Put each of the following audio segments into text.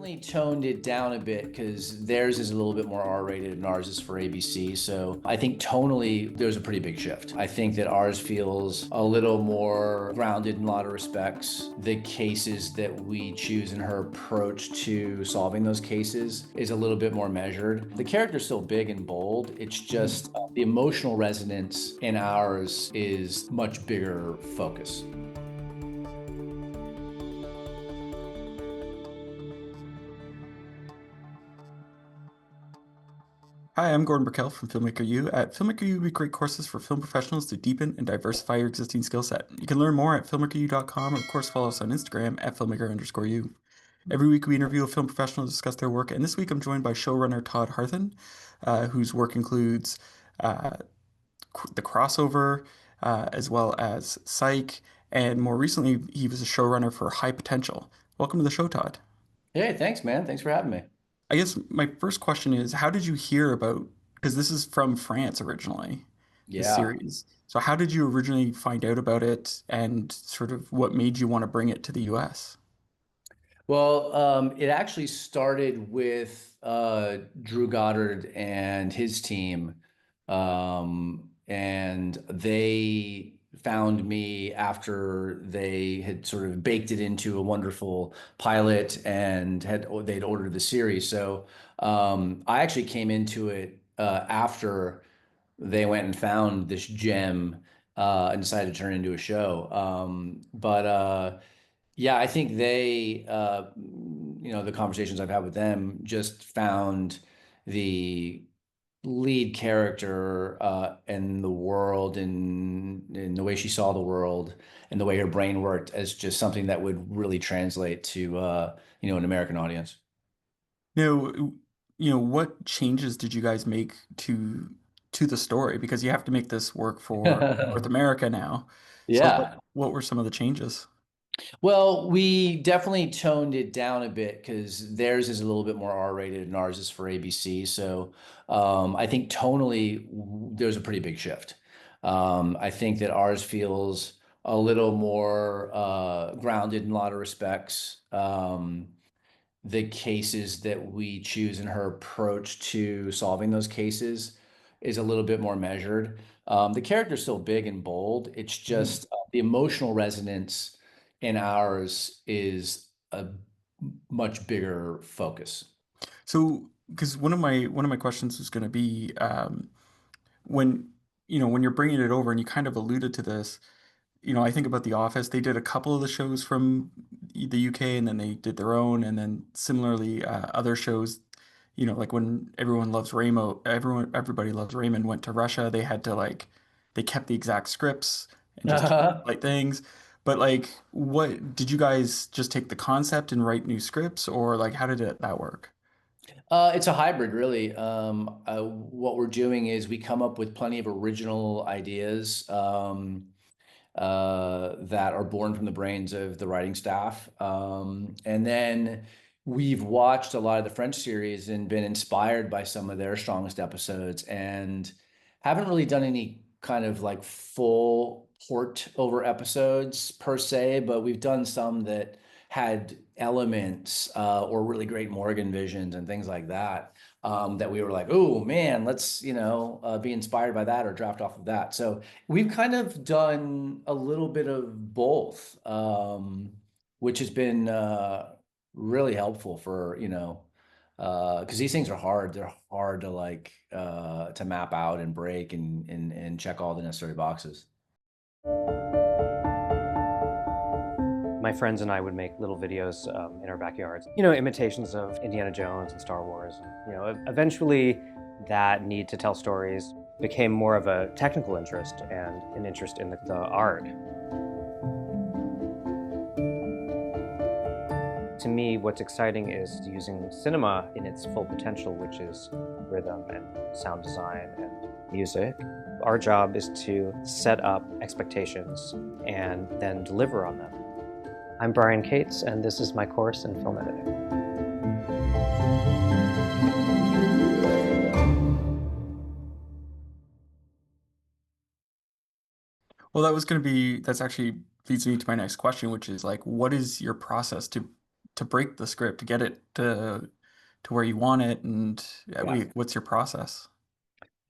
definitely toned it down a bit because theirs is a little bit more R-rated and ours is for ABC. So I think tonally, there's a pretty big shift. I think that ours feels a little more grounded in a lot of respects. The cases that we choose and her approach to solving those cases is a little bit more measured. The character's still big and bold. It's just the emotional resonance in ours is much bigger focus. Hi, I'm Gordon Burkell from Filmmaker U. At Filmmaker U, we create courses for film professionals to deepen and diversify your existing skill set. You can learn more at filmmakeru.com, or of course follow us on Instagram at filmmaker_u. Every week we interview a film professional to discuss their work, and this week I'm joined by showrunner Todd Harthan, whose work includes uh, The Crossover, as well as Psych, and more recently he was a showrunner for High Potential. Welcome to the show, Todd. Hey, thanks, man. Thanks for having me. I guess my first question is, how did you hear about, because this is from France originally, the Yeah. series. So how did you originally find out about it and sort of what made you want to bring it to the US? Well, it actually started with Drew Goddard and his team. And they found me after they had sort of baked it into a wonderful pilot and they'd ordered the series. So I actually came into it after they went and found this gem and decided to turn it into a show. But yeah, I think the conversations I've had with them just found the lead character and the world and the way she saw the world and the way her brain worked as just something that would really translate to an American audience. Now, what changes did you guys make to the story? Because you have to make this work for North America now. So Yeah. what were some of the changes? Well, we definitely toned it down a bit because theirs is a little bit more R-rated and ours is for ABC. So I think tonally, there's a pretty big shift. I think that ours feels a little more grounded in a lot of respects. The cases that we choose and her approach to solving those cases is a little bit more measured. The character's still big and bold. It's Mhm. just the emotional resonance in ours is a much bigger focus. So, because one of my questions was going to be, when when you're bringing it over, and you kind of alluded to this, I think about The Office. They did a couple of the shows from the UK, and then they did their own, and then similarly, other shows, like when Everybody Loves Raymond went to Russia, they had to they kept the exact scripts and just tweaked like things. But like, what did you guys just take the concept and write new scripts, or like how did that work? It's a hybrid, really. What we're doing is we come up with plenty of original ideas that are born from the brains of the writing staff. And then we've watched a lot of the French series and been inspired by some of their strongest episodes and haven't really done any kind of like full port over episodes per se, but we've done some that had elements or really great Morgan visions and things like that. That we were like, oh man, let's be inspired by that or draft off of that. So we've kind of done a little bit of both, which has been really helpful for, because these things are hard. They're hard to to map out and break and check all the necessary boxes. My friends and I would make little videos in our backyards, imitations of Indiana Jones and Star Wars. And, eventually that need to tell stories became more of a technical interest and an interest in the art. To me, what's exciting is using cinema in its full potential, which is rhythm and sound design and music. Our job is to set up expectations and then deliver on them. I'm Brian Cates, and this is my course in film editing. That's actually leads me to my next question, which is like, what is your process to break the script to get it to where you want it, and Yeah. what's your process?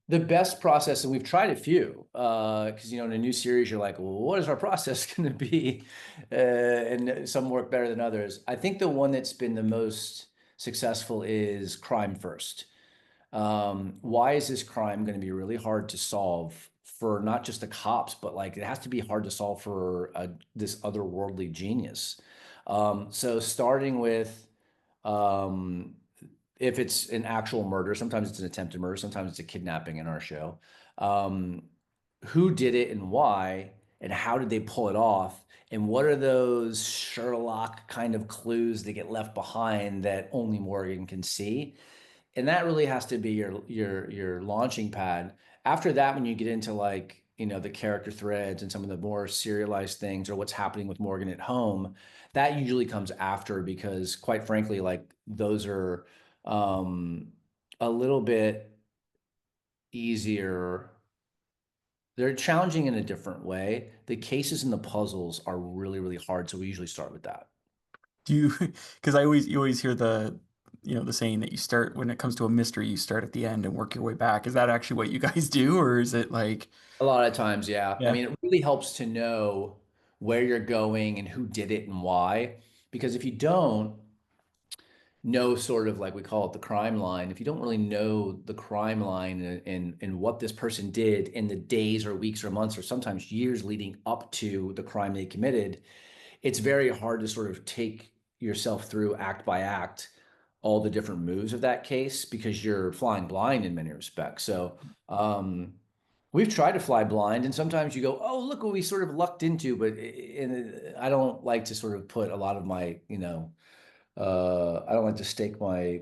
The best process, and we've tried a few, because in a new series, you're like, well, what is our process going to be? And some work better than others. I think the one that's been the most successful is crime first. Why is this crime going to be really hard to solve for not just the cops, but like it has to be hard to solve for this otherworldly genius. So starting with um, if it's an actual murder, sometimes it's an attempted murder, sometimes it's a kidnapping in our show. Um, who did it and why, and how did they pull it off? And what are those Sherlock kind of clues that get left behind that only Morgan can see? And that really has to be your launching pad. After that, when you get into like the character threads and some of the more serialized things or what's happening with Morgan at home, that usually comes after because quite frankly, like those are um, a little bit easier. They're challenging in a different way. The cases and the puzzles are really, really hard, so we usually start with that. Do you, because you always hear the saying that you start when it comes to a mystery, you start at the end and work your way back. Is that actually what you guys do, or is it like, A lot of times, yeah. I yeah? mean, it really helps to know where you're going and who did it and why. Because if you don't know sort of like we call it the crime line, if you don't really know the crime line and what this person did in the days or weeks or months or sometimes years leading up to the crime they committed, it's very hard to sort of take yourself through act by act all the different moves of that case because you're flying blind in many respects. So we've tried to fly blind, and sometimes you go, "Oh, look what we sort of lucked into," but I don't like to sort of put a lot of I don't like to stake my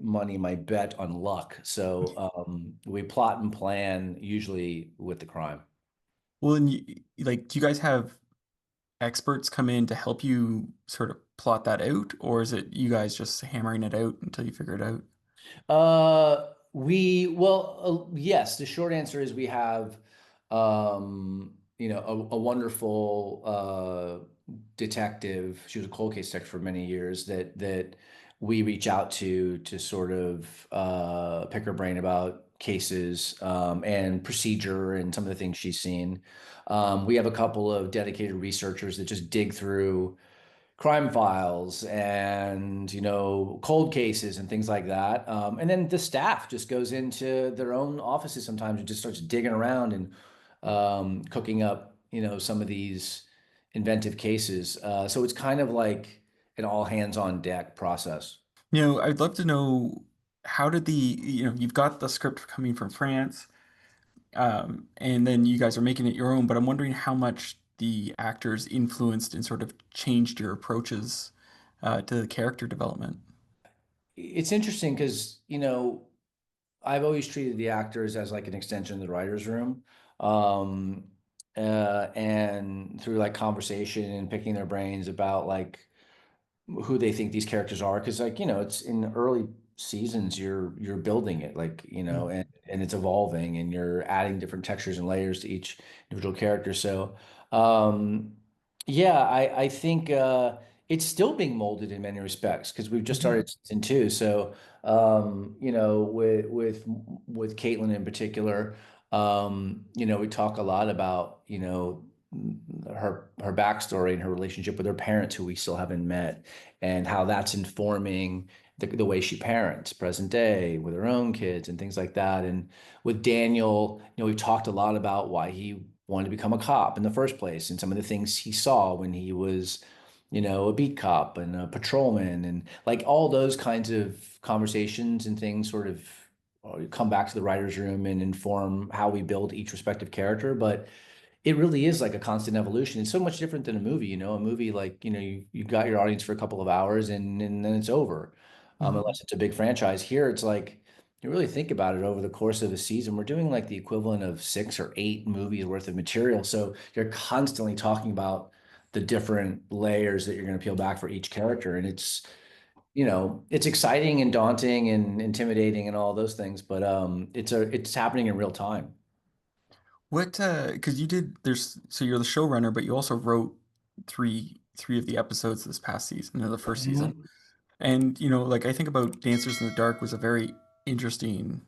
money, my bet on luck. So we plot and plan usually with the crime. Well, and like, do you guys have experts come in to help you sort of plot that out, or is it you guys just hammering it out until you figure it out? Yes, the short answer is we have, a wonderful detective. She was a cold case detective for many years that we reach out to sort of pick her brain about cases and procedure and some of the things she's seen. We have a couple of dedicated researchers that just dig through crime files and cold cases and things like that, and then the staff just goes into their own offices sometimes and just starts digging around and cooking up some of these inventive cases, so it's kind of like an all hands on deck process. I'd love to know, how did you've got the script coming from France, and then you guys are making it your own, but I'm wondering how much the actors influenced and sort of changed your approaches to the character development. It's interesting because I've always treated the actors as like an extension of the writer's room. Um, and through like conversation and picking their brains about like who they think these characters are, because like it's in the early seasons you're building it like Mm. and it's evolving and you're adding different textures and layers to each individual character. So um yeah, I think it's still being molded in many respects because we've just Mhm. started season two. So with Caitlin in particular, we talk a lot about her backstory and her relationship with her parents who we still haven't met, and how that's informing the way she parents present day with her own kids and things like that. And with Daniel, we've talked a lot about why he wanted to become a cop in the first place and some of the things he saw when he was, a beat cop and a patrolman, and like all those kinds of conversations and things sort of come back to the writer's room and inform how we build each respective character. But it really is like a constant evolution. It's so much different than a movie, a movie like, you got your audience for a couple of hours and then it's over. Mhm. Unless it's a big franchise. Here, it's like, you really think about it over the course of a season, we're doing like the equivalent of 6 or 8 movies worth of material. So you're constantly talking about the different layers that you're going to peel back for each character. And it's exciting and daunting and intimidating and all those things, but it's happening in real time. Because you did, so you're the showrunner, but you also wrote three 3 of the episodes this past season, or the first season. And, like I think about Dancers in the Dark was a very interesting,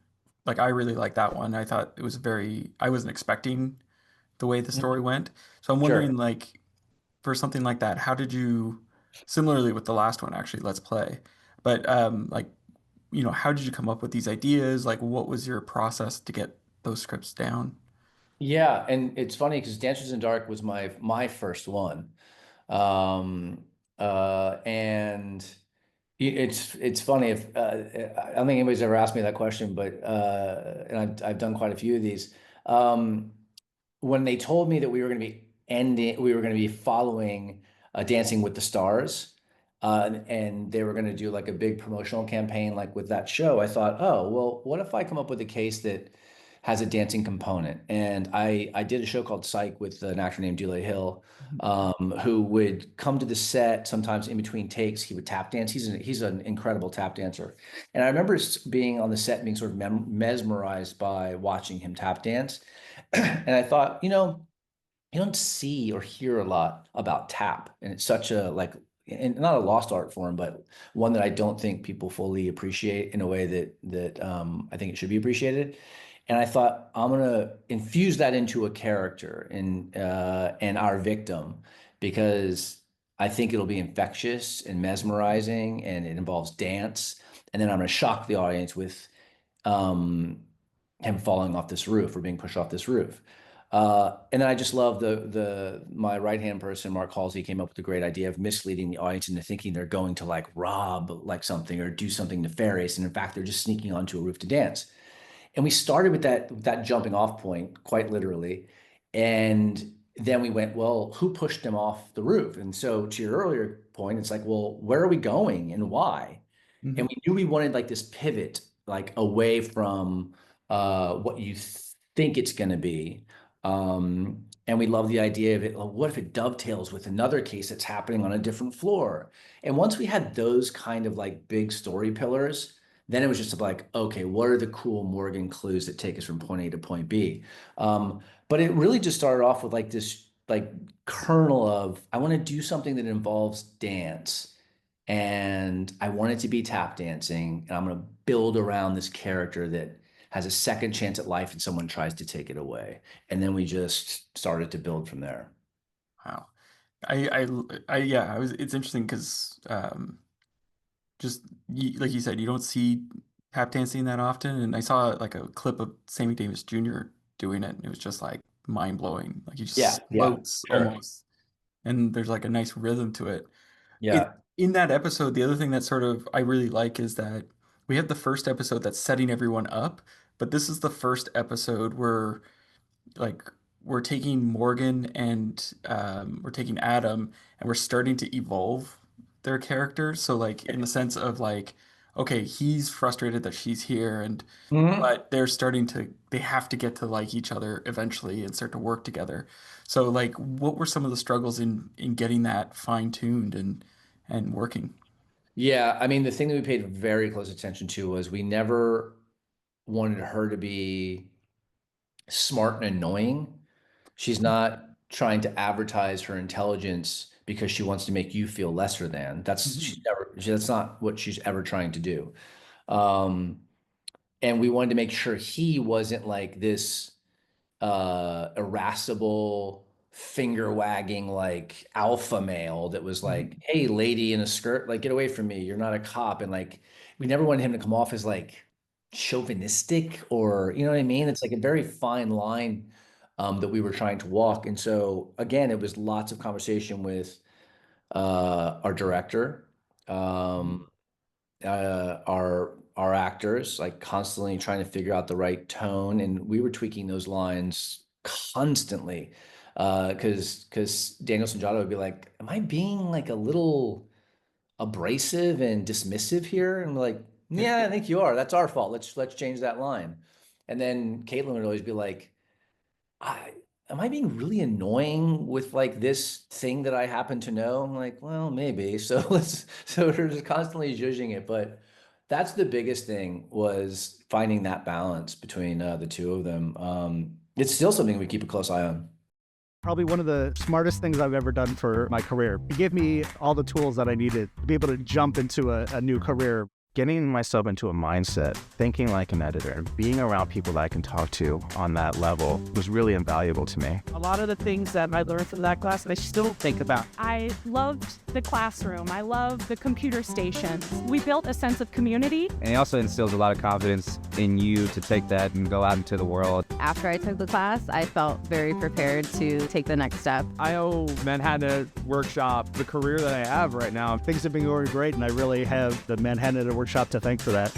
like I really like that one. I thought it was I wasn't expecting the way the story went. So I'm wondering, Sure. like, for something like that, how did you, similarly with the last one, actually, Let's Play, but like, how did you come up with these ideas? Like, what was your process to get those scripts down? Yeah, and it's funny because Dancers in the Dark was my first one. Um, and it's funny if I don't think anybody's ever asked me that question, but and I've done quite a few of these. Um, when they told me that we were going to be following Dancing with the Stars, and they were going to do like a big promotional campaign, like with that show, I thought, oh, well, what if I come up with a case that has a dancing component? And I did a show called Psych with an actor named Delay Hill, who would come to the set sometimes in between takes. He would tap dance. He's an incredible tap dancer. And I remember being on the set, being sort of mesmerized by watching him tap dance. And I thought, you don't see or hear a lot about tap, and it's such a like, and not a lost art form, but one that I don't think people fully appreciate in a way that I think it should be appreciated. And I thought I'm gonna infuse that into a character and our victim, because I think it'll be infectious and mesmerizing, and it involves dance. And then I'm gonna shock the audience with um, him falling off this roof or being pushed off this roof. And then I just love the my right hand person, Mark Halsey, came up with a great idea of misleading the audience into thinking they're going to like rob like something or do something nefarious, and in fact they're just sneaking onto a roof to dance. And we started with that jumping off point, quite literally, and then we went, well, who pushed him off the roof? And so to your earlier point, it's like, well, where are we going and why? And Hmm. we knew we wanted like this pivot, like away from what you think it's going to be. And we love the idea of it. Well, what if it dovetails with another case that's happening on a different floor? And once we had those kind of like big story pillars, then it was just like, okay, what are the cool Morgan clues that take us from point A to point B? But it really just started off with like this like kernel of I want to do something that involves dance, and I want it to be tap dancing, and I'm going to build around this character that has a second chance at life and someone tries to take it away. And then we just started to build from there. Wow. Yeah, it's interesting because just like you said, you don't see tap dancing that often. And I saw like a clip of Sammy Davis Jr. doing it, and it was just like mind blowing. Like he Yeah, just yeah, floats sure. almost, and there's like a nice rhythm to it. It Yeah. in that episode, the other thing that sort of I really like is that we have the first episode that's setting everyone up, but this is the first episode where like we're taking Morgan and we're taking Adam and we're starting to evolve their characters. So like in the sense of like, okay, he's frustrated that she's here and Mhm. but they have to get to like each other eventually and start to work together. So like what were some of the struggles in getting that fine-tuned and working? Yeah, I mean, the thing that we paid very close attention to was we never wanted her to be smart and annoying. She's not trying to advertise her intelligence because she wants to make you feel lesser than. Mhm. That's not what she's ever trying to do. Um, and we wanted to make sure he wasn't like this irascible, finger wagging like alpha male that was like, Mhm. hey, lady in a skirt, like get away from me, you're not a cop. And like we never wanted him to come off as like chauvinistic, or you know what I mean? It's like a very fine line that we were trying to walk. And so again, it was lots of conversation with our director, Mhm. um, our actors, like constantly trying to figure out the right tone, and we were tweaking those lines constantly. Because Daniel Sanjado would be like, "Am I being like a little abrasive and dismissive here?" And we're like, Yeah. "Yeah, I think you are. That's our fault. Let's change that line." And then Caitlin would always be like, I am I being really annoying with like this thing that I happen to know? I'm like, well, maybe. So we're just constantly judging it. But that's the biggest thing, was finding that balance between the two of them. It's still something we keep a close eye on. probably one of the smartest things I've ever done for my career. It gave me all the tools that I needed to be able to jump into a new career. Getting myself into a mindset, thinking like an editor, and being around people that I can talk to on that level was really invaluable to me. A lot of the things that I learned from that class, I still think about. I loved the classroom. I loved the computer stations. We built a sense of community. And it also instills a lot of confidence in you to take that and go out into the world. After I took the class, I felt very prepared to take the next step. I owe Manhattan Workshop the career that I have right now. Things have been going great, and I really have the Manhattan Workshop to thank for that.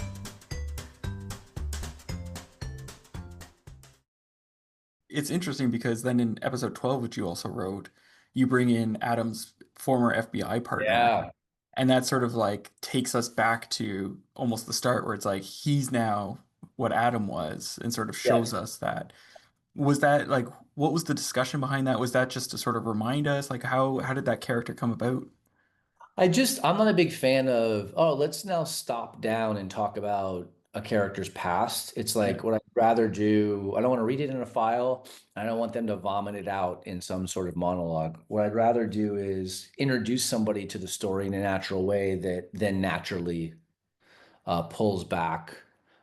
It's interesting because then in episode 12, which you also wrote, you bring in Adam's former FBI partner. Yeah. And that sort of like takes us back to almost the start where it's like he's now what Adam was and sort of shows us that. Was that like, what was the discussion behind that? Was that just to sort of remind us? Like how did that character come about? I'm not a big fan of, oh, let's now stop down and talk about a character's past. It's like what I'd rather do, I don't want to read it in a file. I don't want them to vomit it out in some sort of monologue. What I'd rather do is introduce somebody to the story in a natural way that then naturally pulls back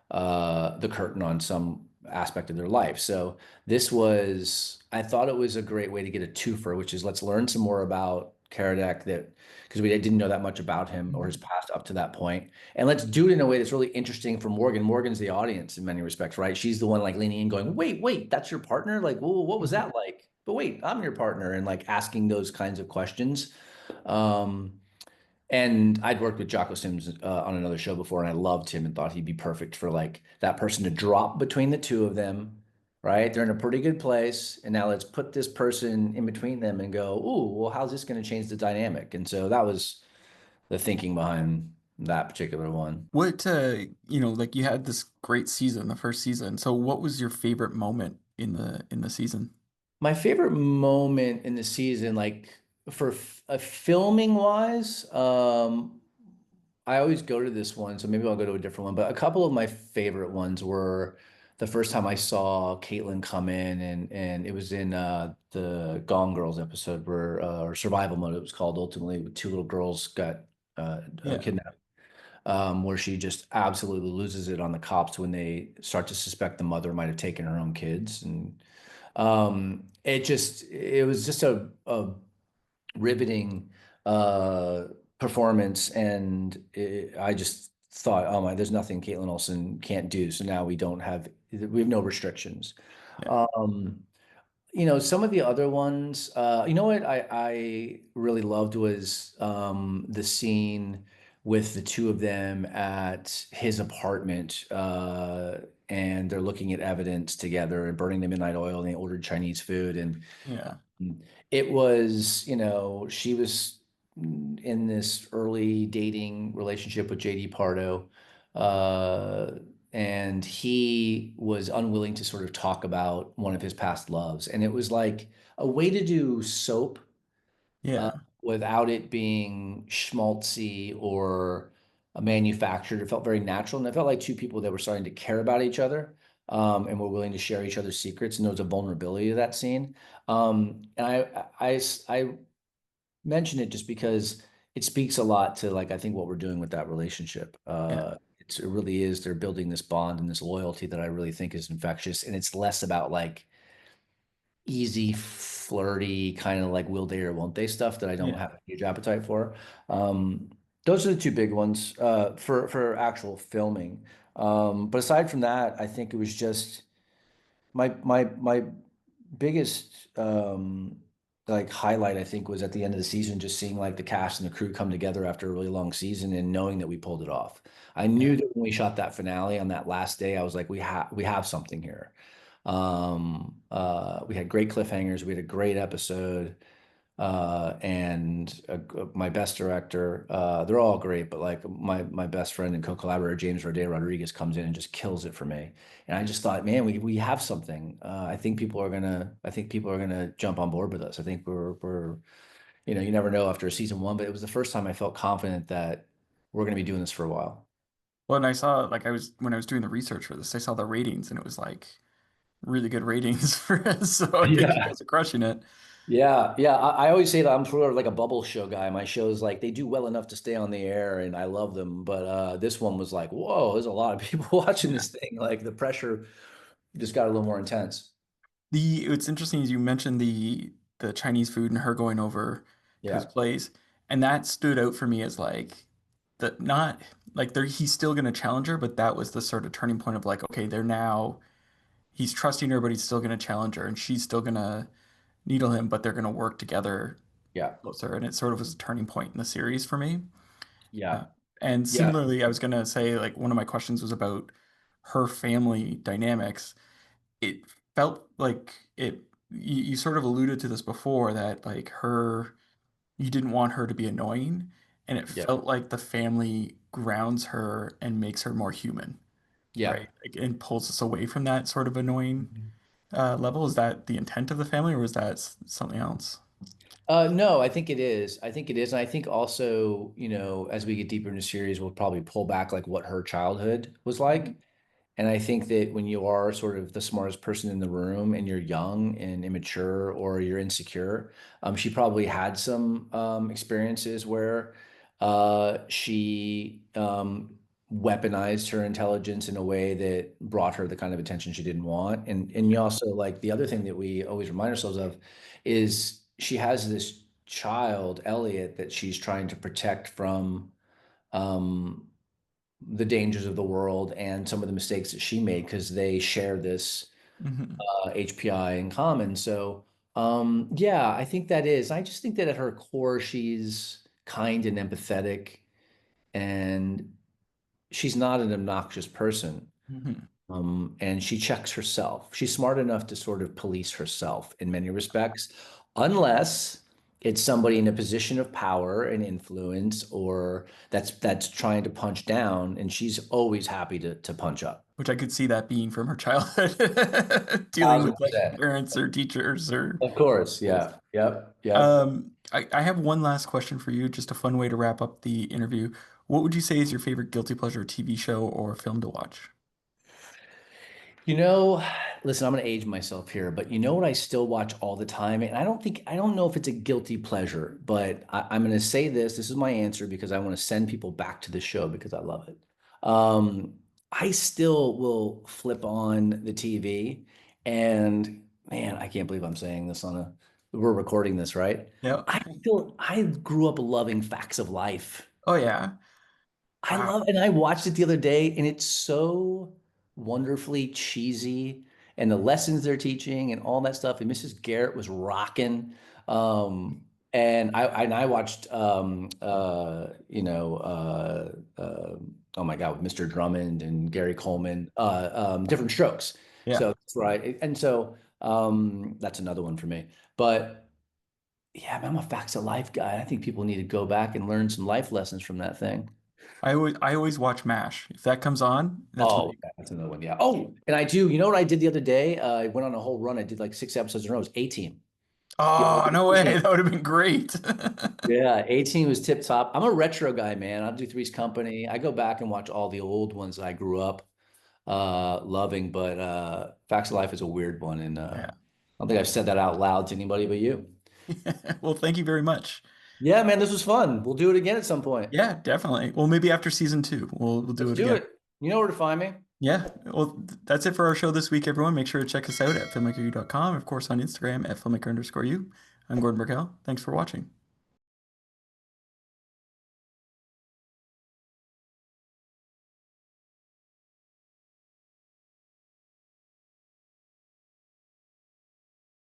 the curtain on some aspect of their life. So I thought it was a great way to get a twofer, which is let's learn some more about Karadec because we didn't know that much about him or his past up to that point. And let's do it in a way that's really interesting for Morgan. Morgan's the audience in many respects, right? She's the one like leaning in going, wait, that's your partner? Like, whoa, what was that like? But wait, I'm your partner, and like asking those kinds of questions. And I'd worked with Jocko Sims on another show before, and I loved him and thought he'd be perfect for like that person to drop between the two of them, right? They're in a pretty good place, and now let's put this person in between them and go, ooh, well, how's this going to change the dynamic? And so that was the thinking behind that particular one. What, like you had this great season, the first season. So what was your favorite moment in the season? My favorite moment in the season, like for filming wise, I always go to this one, so maybe I'll go to a different one. But a couple of my favorite ones were the first time I saw Caitlin come in, and it was in the Gone Girls episode or Survival Mode, it was called, ultimately, with two little girls got kidnapped, where she just absolutely loses it on the cops when they start to suspect the mother might have taken her own kids. And it was just a riveting performance, and I just thought, oh my, there's nothing Caitlin Olsen can't do. So now we have no restrictions. Some of the other ones, what I really loved was the scene with the two of them at his apartment, and they're looking at evidence together and burning the midnight oil, and they ordered Chinese food. And it was, she was in this early dating relationship with JD Pardo, and he was unwilling to sort of talk about one of his past loves. And it was like a way to do soap without it being schmaltzy or manufactured. It felt very natural, and it felt like two people that were starting to care about each other, and were willing to share each other's secrets. And there was a vulnerability to that scene. And I mention it just because it speaks a lot to, like, I think what we're doing with that relationship. It really is, they're building this bond and this loyalty that I really think is infectious. And it's less about like easy, flirty, kind of like will they or won't they stuff that I don't have a huge appetite for. Those are the two big ones for actual filming. But aside from that, I think it was just my biggest like highlight, I think, was at the end of the season, just seeing like the cast and the crew come together after a really long season and knowing that we pulled it off. I knew that when we shot that finale on that last day, I was like, we have something here. We had great cliffhangers. We had a great episode. And my best director, they're all great, but like my best friend and co-collaborator, James Roday Rodriguez, comes in and just kills it for me. And I just thought, man, we have something. I think people are gonna jump on board with us. I think we're you never know after season one, but it was the first time I felt confident that we're gonna be doing this for a while. Well, and I saw, like, when I was doing the research for this, I saw the ratings, and it was like really good ratings for us. So I think you guys are crushing it. Yeah. I always say that I'm sort of like a bubble show guy. My shows like they do well enough to stay on the air, and I love them. But this one was like, whoa, there's a lot of people watching Yeah. this thing. Like the pressure just got a little more intense. It's interesting as you mentioned the Chinese food and her going over to his Yeah, place, and that stood out for me as like the not like there he's still gonna challenge her, but that was the sort of turning point of like, okay, they're now he's trusting her, but he's still gonna challenge her, and she's still gonna needle him, but they're gonna work together yeah, closer, and it sort of was a turning point in the series for me. yeah, Uh, and yeah, similarly, I was gonna say like one of my questions was about her family dynamics. It felt like you sort of alluded to this before that like her you didn't want her to be annoying, and it yeah, felt like the family grounds her and makes her more human, yeah. right? Like, and pulls us away from that sort of annoying level. Is that the intent of the family, or is that something else? No, I think it is. I think it is. And I think also, as we get deeper into the series, we'll probably pull back like what her childhood was like. And I think that when you are sort of the smartest person in the room and you're young and immature or you're insecure, she probably had some experiences where she weaponized her intelligence in a way that brought her the kind of attention she didn't want. And you also like the other thing that we always remind ourselves of is she has this child, Elliot, that she's trying to protect from um, the dangers of the world and some of the mistakes that she made because they share this Hmm. HPI in common. So, yeah, I think that is. I just think that at her core, she's kind and empathetic, and she's not an obnoxious person. Hmm. And she checks herself. She's smart enough to sort of police herself in many respects, unless it's somebody in a position of power and influence or that's trying to punch down, and she's always happy to punch up. Which I could see that being from her childhood, dealing Thousand with like percent. parents or teachers or Of course. schools. Yeah. Yep. I have one last question for you, just a fun way to wrap up the interview. What would you say is your favorite guilty pleasure TV show or film to watch? You know, listen, I'm going to age myself here, but you know what I still watch all the time? And I don't know if it's a guilty pleasure, but I'm going to say this. This is my answer because I want to send people back to the show because I love it. Um, I still will flip on the TV and man, I can't believe I'm saying this we're recording this, right? Yeah. I grew up loving Facts of Life. Oh yeah. Wow. And I watched it the other day, and it's so wonderfully cheesy, and the lessons they're teaching and all that stuff. And Mrs. Garrett was rocking. Um, and I watched, oh my God, with Mr. Drummond and Gary Coleman, Different Strokes. Yeah. So that's right. And so that's another one for me. But yeah, man, I'm a Facts of Life guy. I think people need to go back and learn some life lessons from that thing. I always watch MASH. If that comes on, that's my Oh, yeah, that's another one. Yeah. Oh, and I do. You know what I did the other day? I went on a whole run. I did like 6 episodes in a row. It was A-Team. The Oh, old no way. A-Team. That would have been great. Yeah, A-Team was tip top. I'm a retro guy, man. I do Three's Company. I go back and watch all the old ones that I grew up loving, but Facts of Life is a weird one, and Yeah. I don't think I've said that out loud to anybody but you. Well, thank you very much. Yeah, man, this was fun. We'll do it again at some point. Yeah, definitely. Well, maybe after season two, we'll do Let's it do again. it. You know where to find me. Yeah. Well, that's it for our show this week, everyone. Make sure to check us out at filmmakeru.com. Of course, on Instagram at filmmaker_you. I'm Gordon Burkell. Thanks for watching.